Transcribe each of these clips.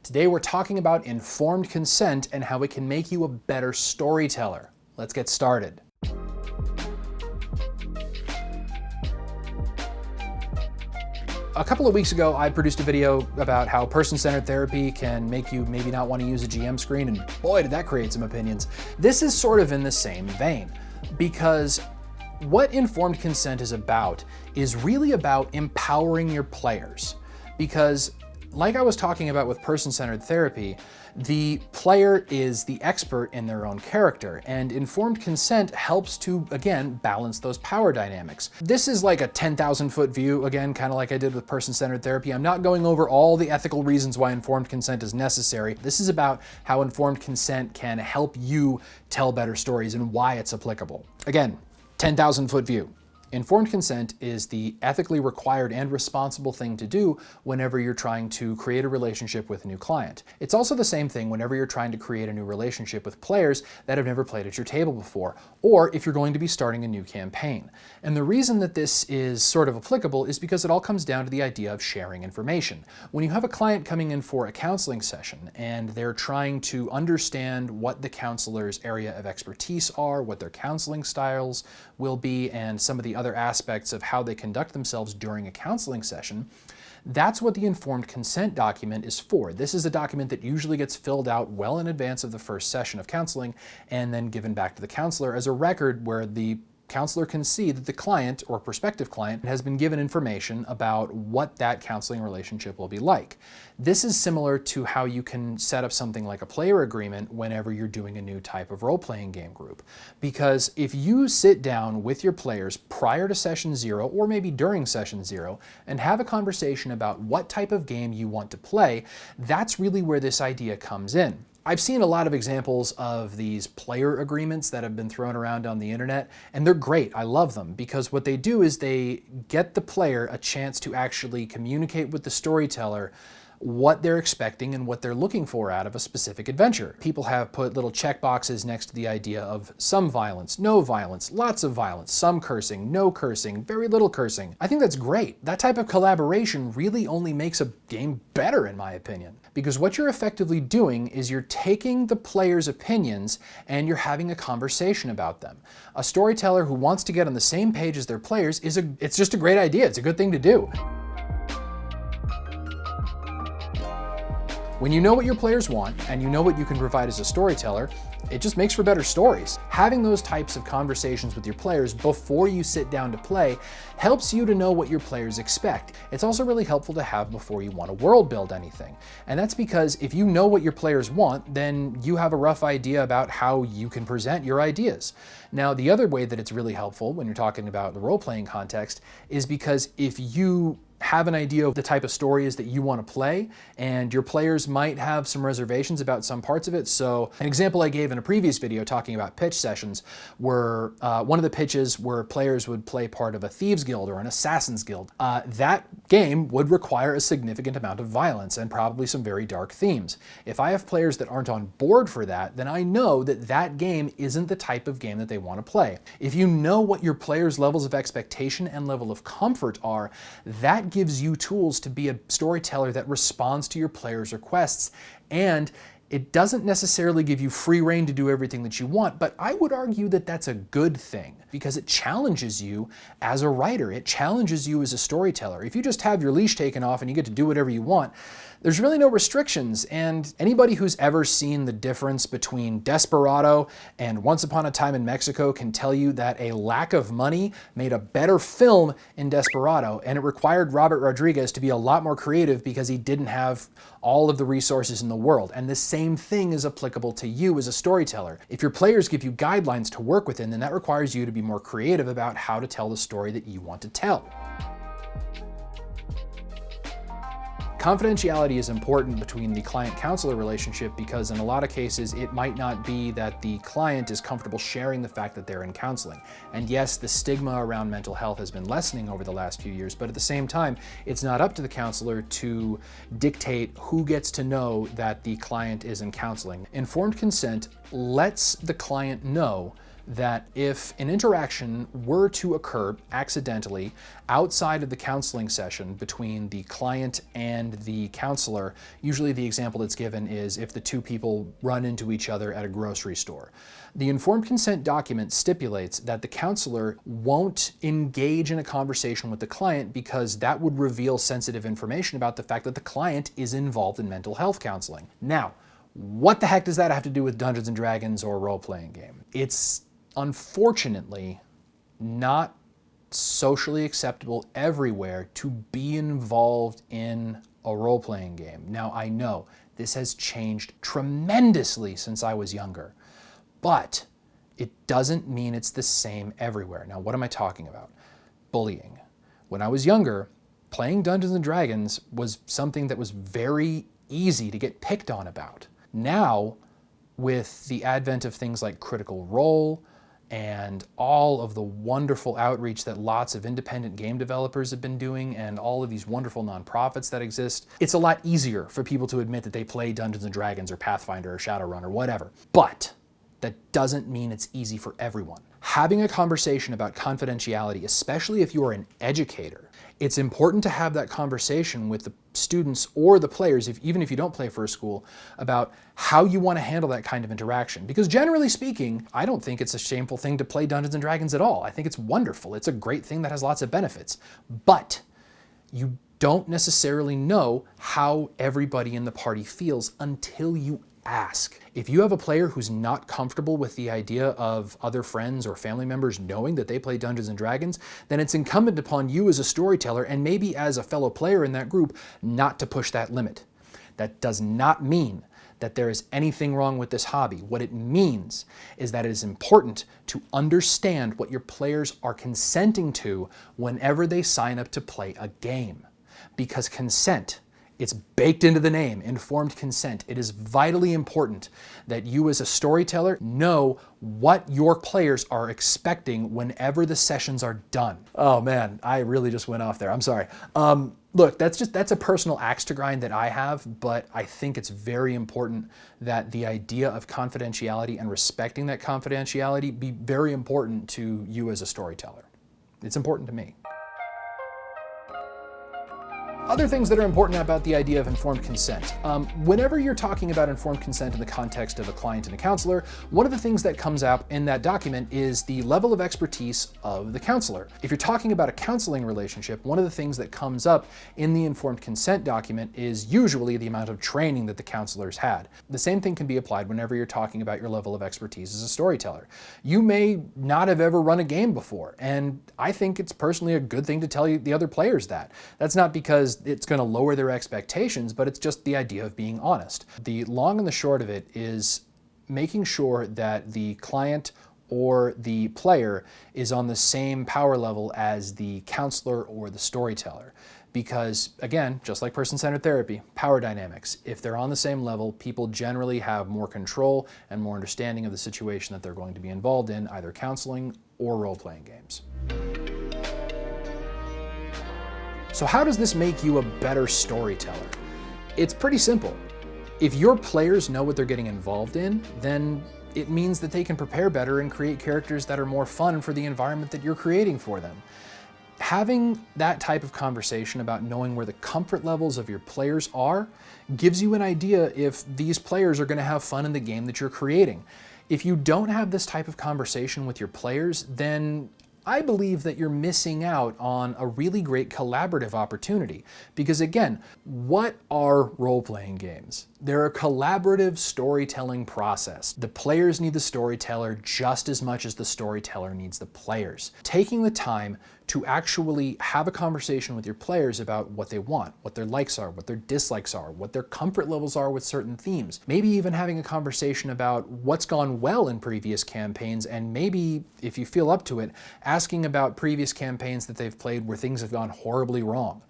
Today we're talking about informed consent and how it can make you a better storyteller. Let's get started. A couple of weeks ago, I produced a video about how person-centered therapy can make you maybe not want to use a GM screen, and boy, did that create some opinions. This is sort of in the same vein, because what informed consent is about is really about empowering your players. Because like I was talking about with person-centered therapy, the player is the expert in their own character, and informed consent helps to, again, balance those power dynamics. This is like a 10,000 foot view, again, kind of like I did with person-centered therapy. I'm not going over all the ethical reasons why informed consent is necessary. This is about how informed consent can help you tell better stories and why it's applicable. Again, 10,000 foot view. Informed consent is the ethically required and responsible thing to do whenever you're trying to create a relationship with a new client. It's also the same thing whenever you're trying to create a new relationship with players that have never played at your table before, or if you're going to be starting a new campaign. And the reason that this is sort of applicable is because it all comes down to the idea of sharing information. When you have a client coming in for a counseling session and they're trying to understand what the counselor's area of expertise are, what their counseling styles will be, and some of the other aspects of how they conduct themselves during a counseling session, that's what the informed consent document is for. This is a document that usually gets filled out well in advance of the first session of counseling and then given back to the counselor as a record where the counselor can see that the client or prospective client has been given information about what that counseling relationship will be like. This is similar to how you can set up something like a player agreement whenever you're doing a new type of role-playing game group. Because if you sit down with your players prior to session 0 or maybe during session 0 and have a conversation about what type of game you want to play, that's really where this idea comes in. I've seen a lot of examples of these player agreements that have been thrown around on the internet, and they're great. I love them because what they do is they get the player a chance to actually communicate with the storyteller what they're expecting and what they're looking for out of a specific adventure. People have put little check boxes next to the idea of some violence, no violence, lots of violence, some cursing, no cursing, very little cursing. I think that's great. That type of collaboration really only makes a game better, in my opinion. Because what you're effectively doing is you're taking the player's opinions and you're having a conversation about them. A storyteller who wants to get on the same page as their players it's just a great idea. It's a good thing to do. When you know what your players want and you know what you can provide as a storyteller, it just makes for better stories. Having those types of conversations with your players before you sit down to play helps you to know what your players expect. It's also really helpful to have before you want to world build anything. And that's because if you know what your players want, then you have a rough idea about how you can present your ideas. Now, the other way that it's really helpful when you're talking about the role-playing context is because if you have an idea of the type of stories that you want to play, and your players might have some reservations about some parts of it. So an example I gave in a previous video talking about pitch sessions were one of the pitches where players would play part of a thieves guild or an assassin's guild. That game would require a significant amount of violence and probably some very dark themes. If I have players that aren't on board for that, then I know that that game isn't the type of game that they want to play. If you know what your players' levels of expectation and level of comfort are, that gives you tools to be a storyteller that responds to your players' requests. And it doesn't necessarily give you free rein to do everything that you want, but I would argue that that's a good thing because it challenges you as a writer. It challenges you as a storyteller. If you just have your leash taken off and you get to do whatever you want, there's really no restrictions. And anybody who's ever seen the difference between Desperado and Once Upon a Time in Mexico can tell you that a lack of money made a better film in Desperado, and it required Robert Rodriguez to be a lot more creative because he didn't have all of the resources in the world. And the same thing is applicable to you as a storyteller. If your players give you guidelines to work within, then that requires you to be more creative about how to tell the story that you want to tell. Confidentiality is important between the client-counselor relationship because in a lot of cases it might not be that the client is comfortable sharing the fact that they're in counseling. And yes, the stigma around mental health has been lessening over the last few years, but at the same time, it's not up to the counselor to dictate who gets to know that the client is in counseling. Informed consent lets the client know that if an interaction were to occur accidentally outside of the counseling session between the client and the counselor, usually the example that's given is if the two people run into each other at a grocery store. The informed consent document stipulates that the counselor won't engage in a conversation with the client because that would reveal sensitive information about the fact that the client is involved in mental health counseling. Now, what the heck does that have to do with Dungeons and Dragons or a role-playing game? It's unfortunately not socially acceptable everywhere to be involved in a role-playing game. Now, I know this has changed tremendously since I was younger, but it doesn't mean it's the same everywhere. Now, what am I talking about? Bullying. When I was younger, playing Dungeons and Dragons was something that was very easy to get picked on about. Now, with the advent of things like Critical Role and all of the wonderful outreach that lots of independent game developers have been doing and all of these wonderful nonprofits that exist, it's a lot easier for people to admit that they play Dungeons and Dragons or Pathfinder or Shadowrun or whatever. But that doesn't mean it's easy for everyone. Having a conversation about confidentiality, especially if you're an educator, it's important to have that conversation with the students or the players, even if you don't play for a school, about how you want to handle that kind of interaction. Because generally speaking, I don't think it's a shameful thing to play Dungeons and Dragons at all. I think it's wonderful. It's a great thing that has lots of benefits. But you don't necessarily know how everybody in the party feels until you ask. If you have a player who's not comfortable with the idea of other friends or family members knowing that they play Dungeons and Dragons, then it's incumbent upon you as a storyteller and maybe as a fellow player in that group not to push that limit. That does not mean that there is anything wrong with this hobby. What it means is that it is important to understand what your players are consenting to whenever they sign up to play a game. Because consent, it's baked into the name, informed consent. It is vitally important that you as a storyteller know what your players are expecting whenever the sessions are done. Oh man, I really just went off there. I'm sorry. Look, that's a personal axe to grind that I have, but I think it's very important that the idea of confidentiality and respecting that confidentiality be very important to you as a storyteller. It's important to me. Other things that are important about the idea of informed consent. Whenever you're talking about informed consent in the context of a client and a counselor, one of the things that comes out in that document is the level of expertise of the counselor. If you're talking about a counseling relationship, one of the things that comes up in the informed consent document is usually the amount of training that the counselor's had. The same thing can be applied whenever you're talking about your level of expertise as a storyteller. You may not have ever run a game before, and I think it's personally a good thing to tell the other players that. That's not because it's going to lower their expectations, but it's just the idea of being honest. The long and the short of it is making sure that the client or the player is on the same power level as the counselor or the storyteller. Because again, just like person-centered therapy, power dynamics, if they're on the same level, people generally have more control and more understanding of the situation that they're going to be involved in, either counseling or role-playing games. So how does this make you a better storyteller? It's pretty simple. If your players know what they're getting involved in, then it means that they can prepare better and create characters that are more fun for the environment that you're creating for them. Having that type of conversation about knowing where the comfort levels of your players are gives you an idea if these players are going to have fun in the game that you're creating. If you don't have this type of conversation with your players, then I believe that you're missing out on a really great collaborative opportunity. Because again, what are role-playing games? They're a collaborative storytelling process. The players need the storyteller just as much as the storyteller needs the players. Taking the time to actually have a conversation with your players about what they want, what their likes are, what their dislikes are, what their comfort levels are with certain themes. Maybe even having a conversation about what's gone well in previous campaigns, and maybe, if you feel up to it, asking about previous campaigns that they've played where things have gone horribly wrong.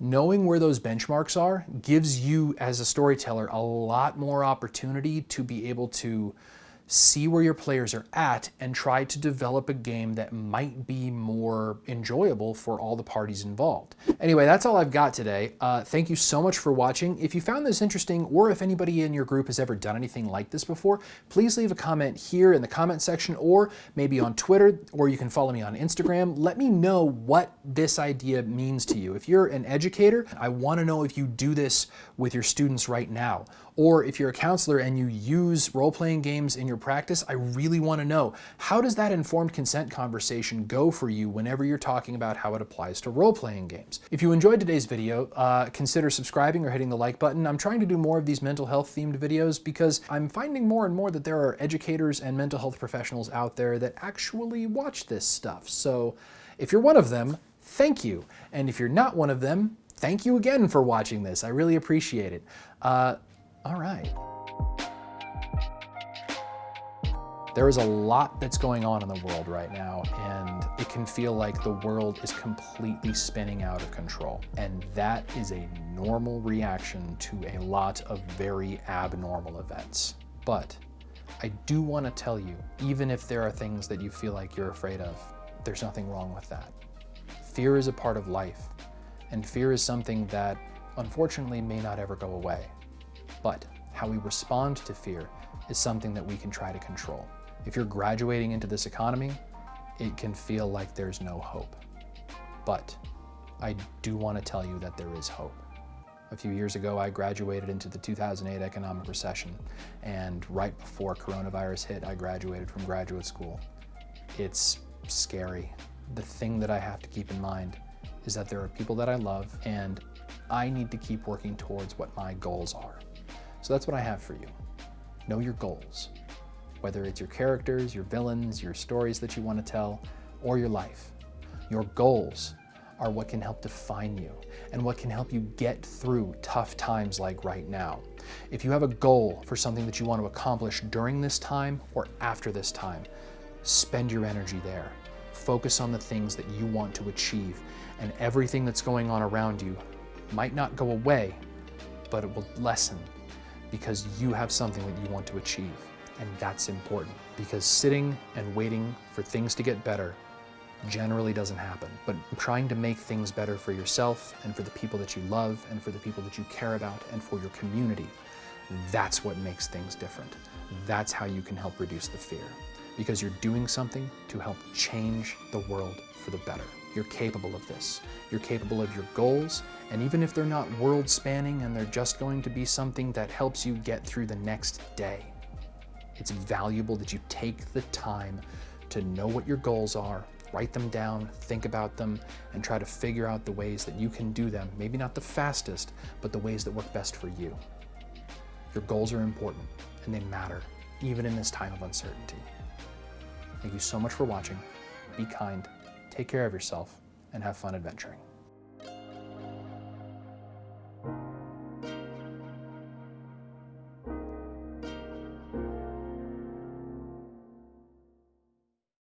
Knowing where those benchmarks are gives you, as a storyteller, a lot more opportunity to be able to see where your players are at, and try to develop a game that might be more enjoyable for all the parties involved. Anyway, that's all I've got today. Thank you so much for watching. If you found this interesting, or if anybody in your group has ever done anything like this before, please leave a comment here in the comment section, or maybe on Twitter, or you can follow me on Instagram. Let me know what this idea means to you. If you're an educator, I want to know if you do this with your students right now. Or if you're a counselor and you use role-playing games in your practice, I really want to know, how does that informed consent conversation go for you whenever you're talking about how it applies to role-playing games? If you enjoyed today's video, consider subscribing or hitting the like button. I'm trying to do more of these mental health themed videos because I'm finding more and more that there are educators and mental health professionals out there that actually watch this stuff. So if you're one of them, thank you. And if you're not one of them, thank you again for watching this. I really appreciate it. All right. There is a lot that's going on in the world right now, and it can feel like the world is completely spinning out of control. And that is a normal reaction to a lot of very abnormal events. But I do want to tell you, even if there are things that you feel like you're afraid of, there's nothing wrong with that. Fear is a part of life, and fear is something that unfortunately may not ever go away. But how we respond to fear is something that we can try to control. If you're graduating into this economy, it can feel like there's no hope. But I do want to tell you that there is hope. A few years ago, I graduated into the 2008 economic recession, and right before coronavirus hit, I graduated from graduate school. It's scary. The thing that I have to keep in mind is that there are people that I love, and I need to keep working towards what my goals are. So that's what I have for you. Know your goals, whether it's your characters, your villains, your stories that you want to tell, or your life. Your goals are what can help define you and what can help you get through tough times like right now. If you have a goal for something that you want to accomplish during this time or after this time, spend your energy there. Focus on the things that you want to achieve, and everything that's going on around you might not go away, but it will lessen, because you have something that you want to achieve. And that's important, because sitting and waiting for things to get better generally doesn't happen. But trying to make things better for yourself and for the people that you love and for the people that you care about and for your community, that's what makes things different. That's how you can help reduce the fear, because you're doing something to help change the world for the better. You're capable of this. You're capable of your goals, and even if they're not world-spanning and they're just going to be something that helps you get through the next day, it's valuable that you take the time to know what your goals are, write them down, think about them, and try to figure out the ways that you can do them. Maybe not the fastest, but the ways that work best for you. Your goals are important, and they matter, even in this time of uncertainty. Thank you so much for watching. Be kind, take care of yourself, and have fun adventuring.